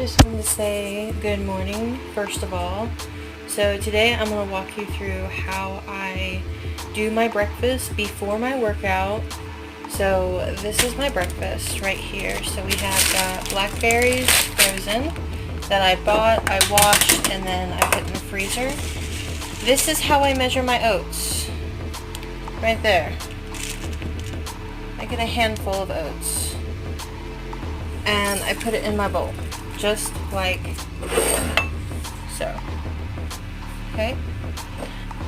just wanted to say good morning first of all. So today I'm going to walk you through how I do my breakfast before my workout. So this is my breakfast right here. So we have blackberries frozen that I bought, I washed, and then I put in the freezer. This is how I measure my oats. Right there. I get a handful of oats. And I put it in my bowl. Just like so. Okay?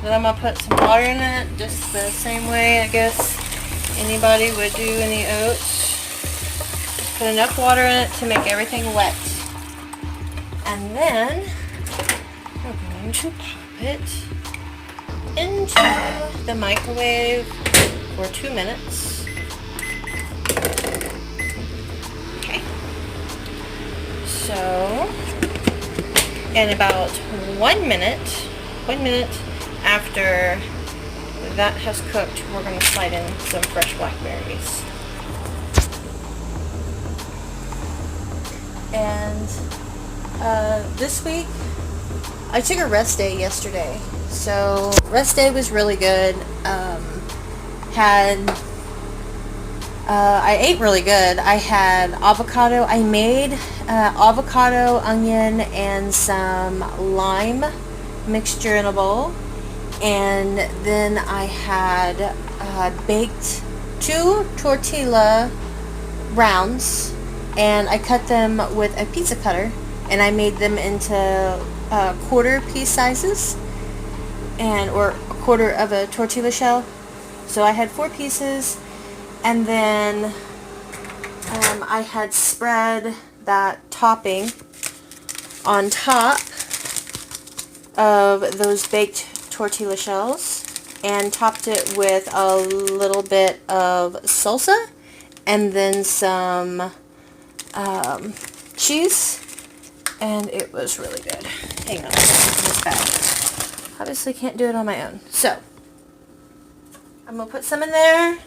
Then I'm going to put some water in it, just the same way I guess anybody would do any oats. Just put enough water in it to make everything wet. And then we're going to pop it into the microwave for 2 minutes. Okay. So, in about 1 minute after that has cooked, we're going to slide in some fresh blackberries. And this week, I took a rest day yesterday. So, rest day was really good. I ate really good. I had avocado. I made avocado, onion, and some lime mixture in a bowl. And then I had baked 2 tortilla rounds, and I cut them with a pizza cutter, and I made them into quarter piece sizes, or a quarter of a tortilla shell. So I had 4 pieces, and then I had spread that topping on top of those baked tortilla shells and topped it with a little bit of salsa and then some cheese, and it was really good. Hang on, this bag. Obviously can't do it on my own. So I'm going to put some in there,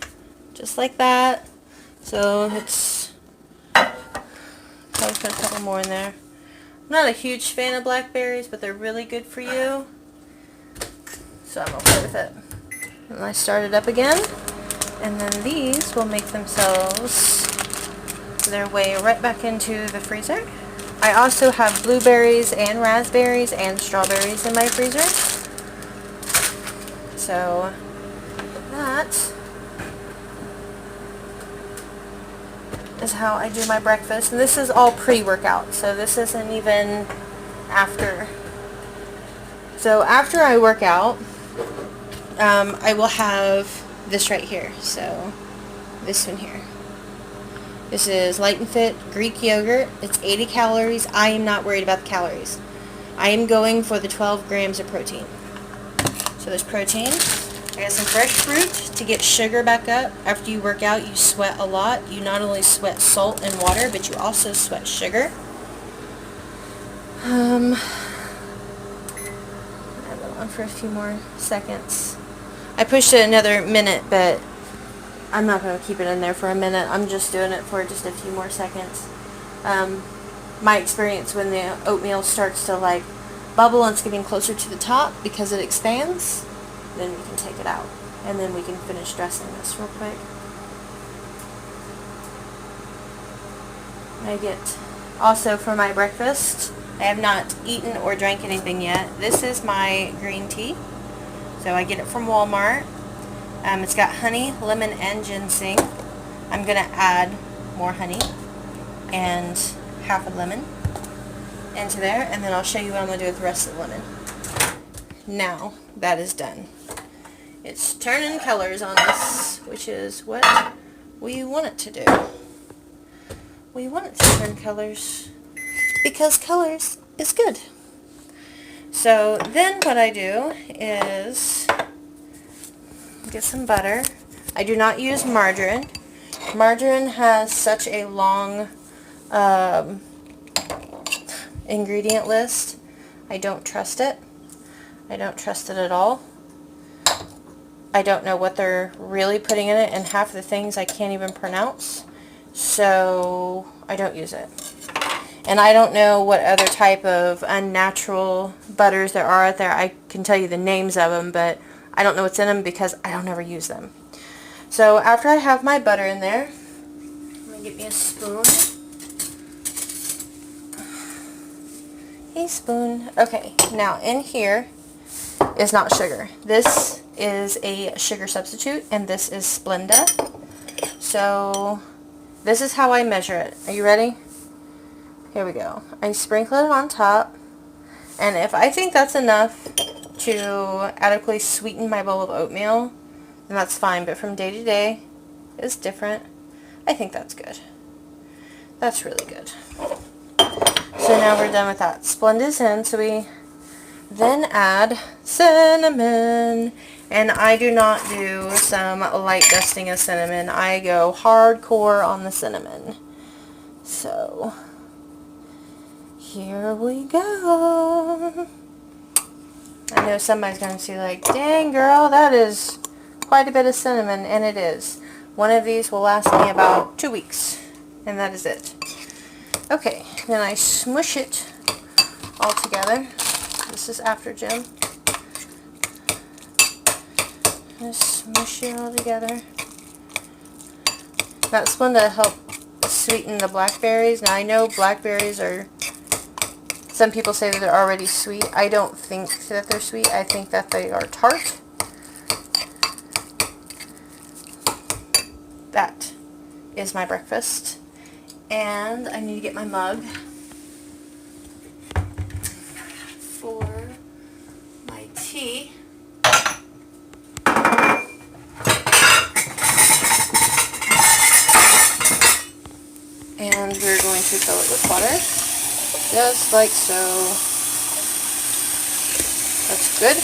just like that. So it's, probably put a couple more in there. I'm not a huge fan of blackberries, but they're really good for you. So I'm okay with it. And I start it up again. And then these will make themselves their way right back into the freezer. I also have blueberries and raspberries and strawberries in my freezer. So that is how I do my breakfast. And this is all pre-workout, so this isn't even after. So after I work out, I will have this right here. So this one here. This is Light and Fit Greek yogurt. It's 80 calories. I am not worried about the calories. I am going for the 12 grams of protein. So there's protein. I got some fresh fruit to get sugar back up. After you work out, you sweat a lot. You not only sweat salt and water, but you also sweat sugar. I have it on for a few more seconds. I pushed it another minute, but I'm not going to keep it in there for a minute. I'm just doing it for just a few more seconds. My experience, when the oatmeal starts to like bubble and it's getting closer to the top because it expands, then we can take it out. And then we can finish dressing this real quick. I get also for my breakfast, I have not eaten or drank anything yet. This is my green tea. So I get it from Walmart. It's got honey, lemon, and ginseng. I'm going to add more honey and half a lemon into there, and then I'll show you what I'm going to do with the rest of the lemon. Now that is done. It's turning colors on us, which is what we want it to do. We want it to turn colors because colors is good. So then what I do is get some butter. I do not use margarine. Margarine has such a long ingredient list. I don't trust it. I don't trust it at all. I don't know what they're really putting in it, and half the things I can't even pronounce, so I don't use it. And I don't know what other type of unnatural butters there are out there. I can tell you the names of them, but I don't know what's in them because I don't ever use them. So after I have my butter in there, I'm going to get me a spoon. A spoon. Okay, now in here is not sugar. This is a sugar substitute, and this is Splenda. So this is how I measure it. Are you ready? Here we go. I sprinkle it on top, and if I think that's enough to adequately sweeten my bowl of oatmeal, then that's fine, but from day to day, it's different. I think that's good. That's really good. So now we're done with that. Splenda's in, so we then add cinnamon. And I do not do some light dusting of cinnamon. I go hardcore on the cinnamon. So here we go. I know somebody's going to be like, dang girl, that is quite a bit of cinnamon, and it is. One of these will last me about 2 weeks, and that is it. Okay, then I smush it all together. This is after gym. Just smush it all together. That Splenda helped sweeten the blackberries. Now I know blackberries are, some people say that they're already sweet. I don't think that they're sweet. I think that they are tart. That is my breakfast. And I need to get my mug for my tea. And we're going to fill it with water, just like so. That's good.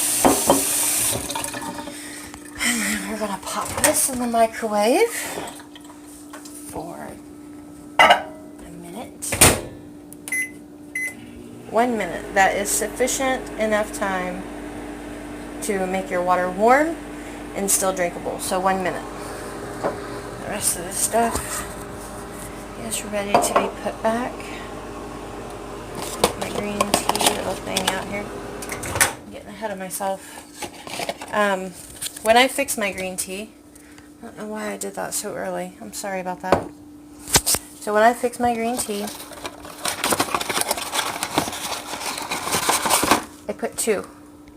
And then we're going to pop this in the microwave for a minute. 1 minute. That is sufficient enough time to make your water warm and still drinkable. So 1 minute. The rest of this stuff is ready to be put back. Get my green tea, little thing out here. I'm getting ahead of myself. When I fix my green tea, I don't know why I did that so early. I'm sorry about that. So when I fix my green tea, I put 2.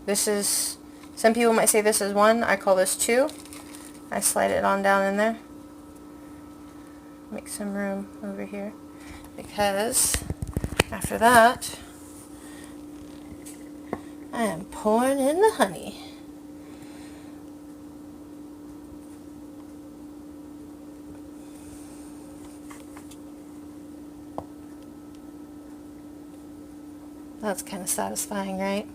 This is, some people might say this is 1. I call this 2. I slide it on down in there. Make some room over here, because after that I am pouring in the honey. That's kind of satisfying, right?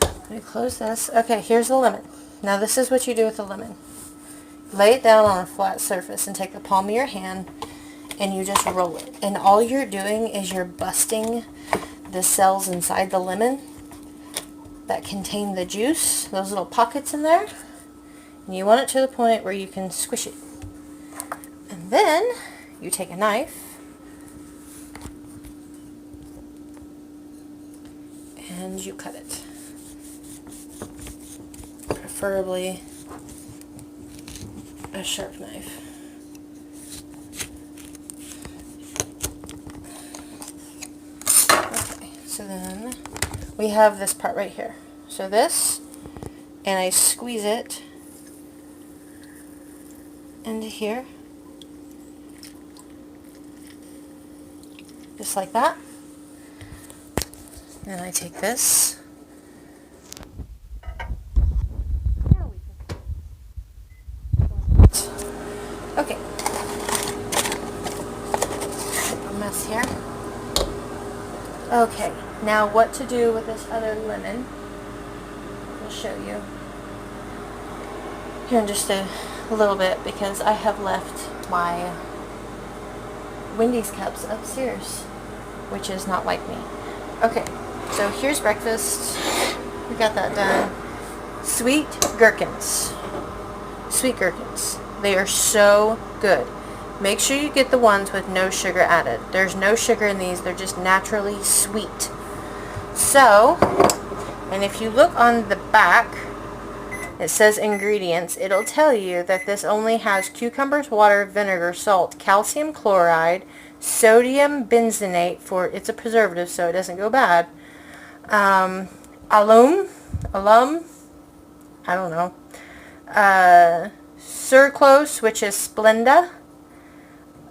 Let me close this. Okay, here's the lemon. Now this is what you do with the lemon. Lay it down on a flat surface and take the palm of your hand and you just roll it. And all you're doing is you're busting the cells inside the lemon that contain the juice, those little pockets in there. And you want it to the point where you can squish it. And then you take a knife and you cut it. Preferably a sharp knife. Okay, so then we have this part right here. So this, and I squeeze it into here, just like that. And I take this. Okay. A mess here. Okay, now what to do with this other lemon. I'll show you here in just a little bit, because I have left my Wendy's cups upstairs, which is not like me. Okay, so here's breakfast. We got that done. Sweet gherkins. Sweet gherkins. They are so good. make sure you get the ones with no sugar added. There's no sugar in these. They're just naturally sweet. So, and if you look on the back, it says ingredients. It'll tell you that this only has cucumbers, water, vinegar, salt, calcium chloride, sodium benzenate it's a preservative so it doesn't go bad, alum, I don't know, sucralose, which is Splenda,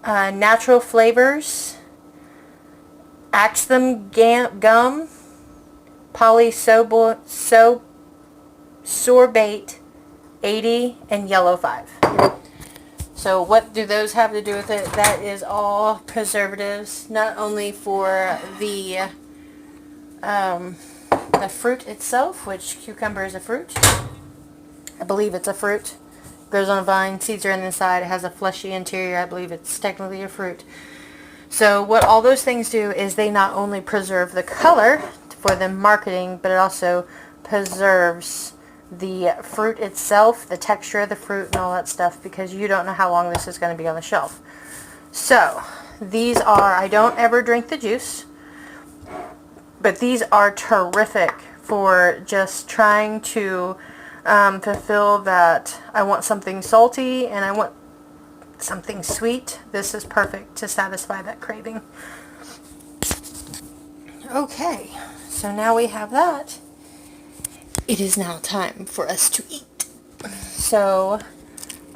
natural flavors, axanthin gum, polysorbate 80, and yellow 5. So what do those have to do with it? That is all preservatives, not only for the fruit itself, which cucumber is a fruit. I believe it's a fruit. Grows on a vine, seeds are in the inside, it has a fleshy interior. I believe it's technically a fruit. So what all those things do is they not only preserve the color for the marketing, but it also preserves the fruit itself, the texture of the fruit and all that stuff, because you don't know how long this is going to be on the shelf. So these are, I don't ever drink the juice, but these are terrific for just trying to fulfill that I want something salty and I want something sweet. This is perfect to satisfy that craving. Okay, so now we have that. It is now time for us to eat. So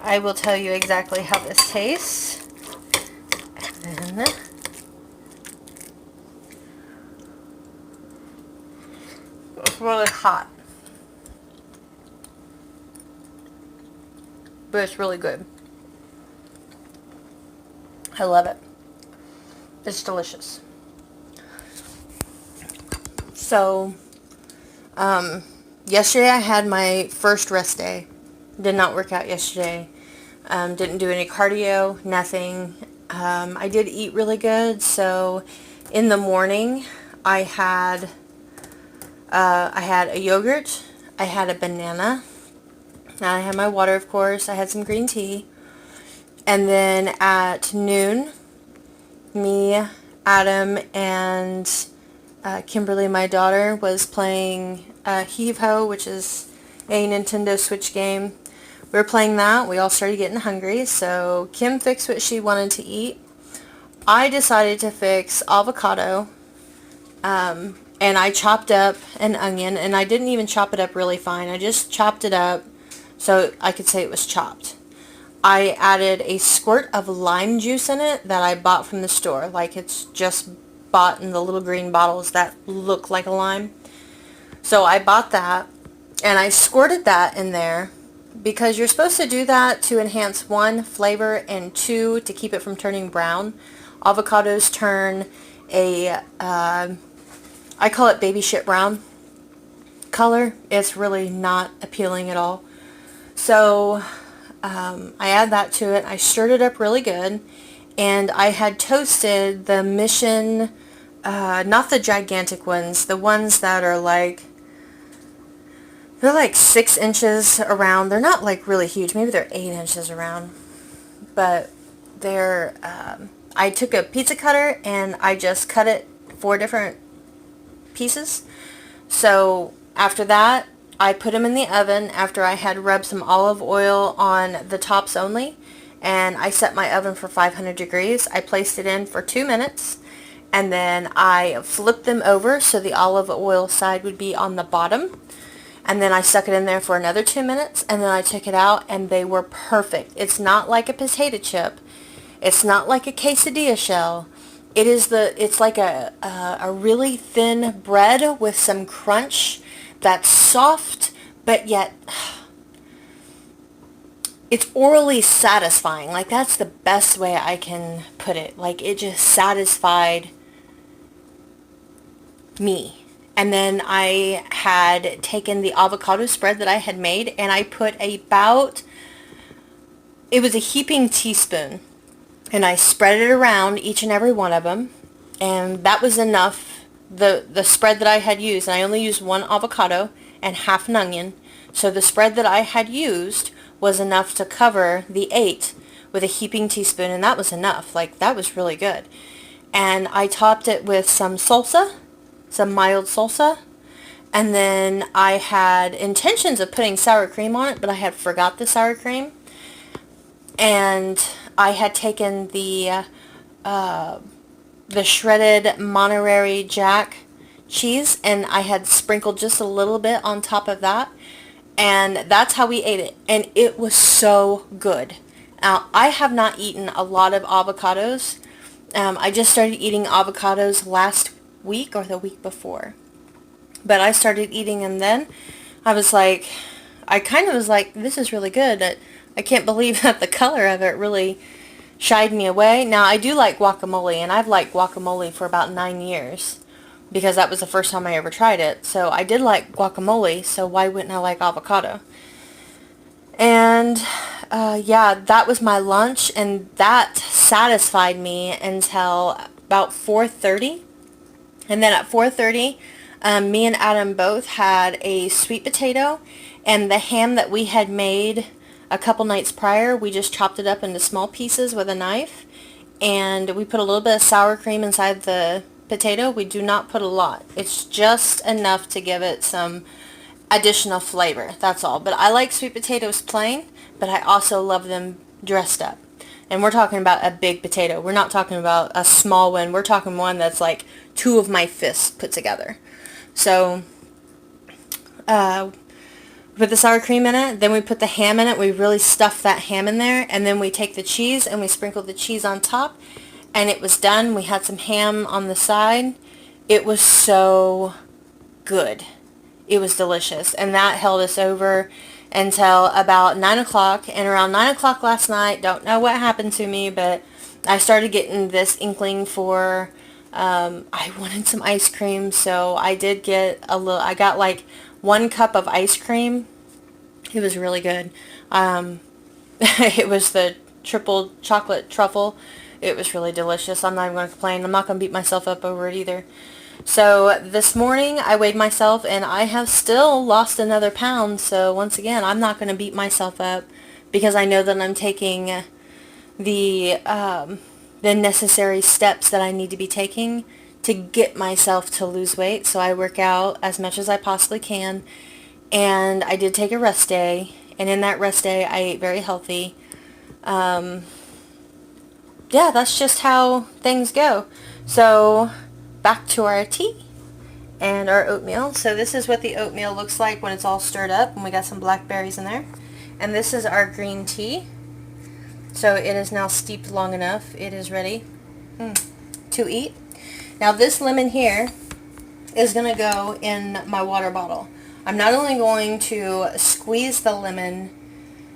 I will tell you exactly how this tastes. And then it's really hot, but it's really good. I love it. It's delicious. So, yesterday I had my first rest day. Did not work out yesterday. Didn't do any cardio, nothing. I did eat really good. So, in the morning, I had a yogurt. I had a banana. I had my water, of course. I had some green tea. And then at noon, me, Adam, and Kimberly, my daughter, was playing Heave Ho, which is a Nintendo Switch game. We were playing that. We all started getting hungry, so Kim fixed what she wanted to eat. I decided to fix avocado, and I chopped up an onion, and I didn't even chop it up really fine. I just chopped it up so I could say it was chopped. I added a squirt of lime juice in it that I bought from the store. Like, it's just bought in the little green bottles that look like a lime. So I bought that, and I squirted that in there because you're supposed to do that to enhance, 1, flavor, and 2, to keep it from turning brown. Avocados turn a, I call it baby shit brown color. It's really not appealing at all. So I add that to it. I stirred it up really good, and I had toasted the Mission, not the gigantic ones, the ones that are like, they're like 6 inches around. They're not like really huge. Maybe they're 8 inches around, but they're, I took a pizza cutter and I just cut it 4 different pieces. So after that, I put them in the oven after I had rubbed some olive oil on the tops only, and I set my oven for 500 degrees. I placed it in for 2 minutes, and then I flipped them over so the olive oil side would be on the bottom, and then I stuck it in there for another 2 minutes, and then I took it out, and they were perfect. It's not like a potato chip. It's not like a quesadilla shell. It's like a really thin bread with some crunch that's soft, but yet it's orally satisfying. Like, that's the best way I can put it. Like, it just satisfied me. And then I had taken the avocado spread that I had made, and I put about, it was a heaping teaspoon, and I spread it around each and every one of them, and that was enough. The spread that I had used, and I only used 1 avocado and half an onion, so the spread that I had used was enough to cover the 8, with a heaping teaspoon, and that was enough. Like, that was really good. And I topped it with some salsa, some mild salsa, and then I had intentions of putting sour cream on it, but I had forgot the sour cream. And I had taken the shredded Monterey Jack cheese, and I had sprinkled just a little bit on top of that, and that's how we ate it, and it was so good. Now, I have not eaten a lot of avocados. I just started eating avocados last week or the week before, but I started eating them then. I kind of was like, this is really good. I can't believe that the color of it really shied me away. Now, I do like guacamole, and I've liked guacamole for about 9 years because that was the first time I ever tried it. So I did like guacamole, so why wouldn't I like avocado? And yeah, that was my lunch, and that satisfied me until about 4:30. And then at 4:30, me and Adam both had a sweet potato, and the ham that we had made a couple nights prior, we just chopped it up into small pieces with a knife, and we put a little bit of sour cream inside the potato. We do not put a lot. It's just enough to give it some additional flavor. That's all. But I like sweet potatoes plain, but I also love them dressed up. And we're talking about a big potato. We're not talking about a small one. We're talking one that's like 2 of my fists put together. So, put the sour cream in it, then we put the ham in it. We really stuffed that ham in there, and then we take the cheese and we sprinkled the cheese on top, and it was done. We had some ham on the side. It was so good. It was delicious, and that held us over until about 9 o'clock, and around 9 o'clock last night, don't know what happened to me, but I started getting this inkling for, I wanted some ice cream, so I did get I got like 1 cup of ice cream. It was really good. It was the triple chocolate truffle. It was really delicious. I'm not even going to complain. I'm not going to beat myself up over it either. So this morning I weighed myself, and I have still lost another pound. So once again, I'm not going to beat myself up because I know that I'm taking the necessary steps that I need to be taking to get myself to lose weight. So I work out as much as I possibly can, and I did take a rest day, and in that rest day I ate very healthy. Yeah, that's just how things go. So back to our tea and our oatmeal. So this is what the oatmeal looks like when it's all stirred up, and we got some blackberries in there. And this is our green tea. So it is now steeped long enough. It is ready to eat. Now this lemon here is going to go in my water bottle. I'm not only going to squeeze the lemon,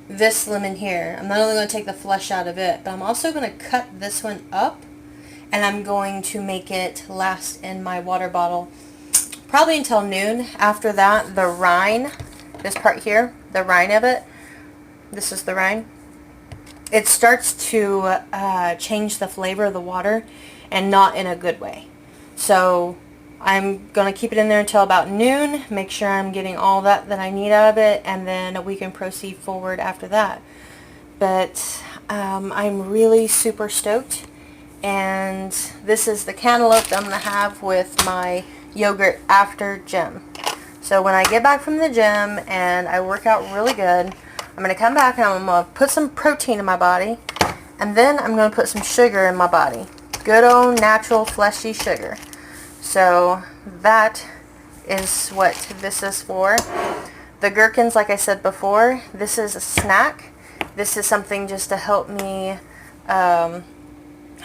this lemon here, I'm not only going to take the flesh out of it, but I'm also going to cut this one up, and I'm going to make it last in my water bottle probably until noon. After that, the rind, this part here, the rind of it, this is the rind, it starts to change the flavor of the water, and not in a good way. So I'm going to keep it in there until about noon, make sure I'm getting all that I need out of it, and then we can proceed forward after that. But I'm really super stoked, and this is the cantaloupe that I'm going to have with my yogurt after gym. So when I get back from the gym and I work out really good, I'm going to come back and I'm going to put some protein in my body, and then I'm going to put some sugar in my body. Good old natural fleshy sugar. So that is what this is for. The gherkins, like I said before, this is a snack. This is something just to help me. I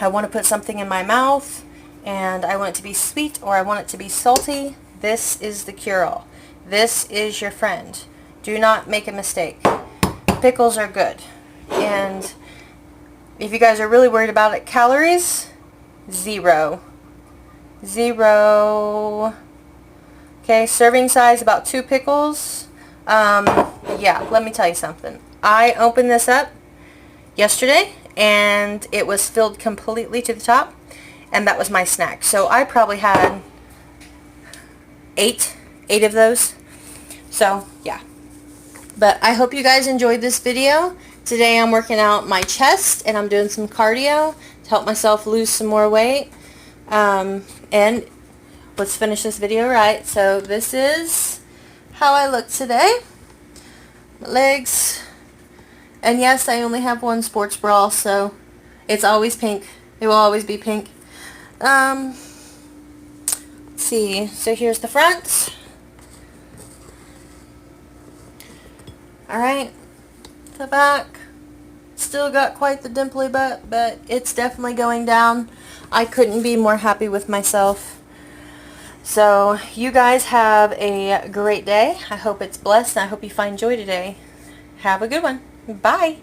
want to put something in my mouth, and I want it to be sweet or I want it to be salty. This is the cure-all. This is your friend. Do not make a mistake. Pickles are good. And if you guys are really worried about it, calories, 0. Okay, serving size about 2 pickles. Yeah, let me tell you something. I opened this up yesterday, and it was filled completely to the top, and that was my snack. So I probably had 8 of those. So yeah, But I hope you guys enjoyed this video. Today I'm working out my chest and I'm doing some cardio to help myself lose some more weight. And let's finish this video right. So this is how I look today. My legs. And yes, I only have one sports bra, so it's always pink. It will always be pink. Let's see. So here's the front. Alright. The back. Still got quite the dimply butt, but it's definitely going down. I couldn't be more happy with myself. So you guys have a great day. I hope it's blessed and I hope you find joy today. Have a good one. Bye.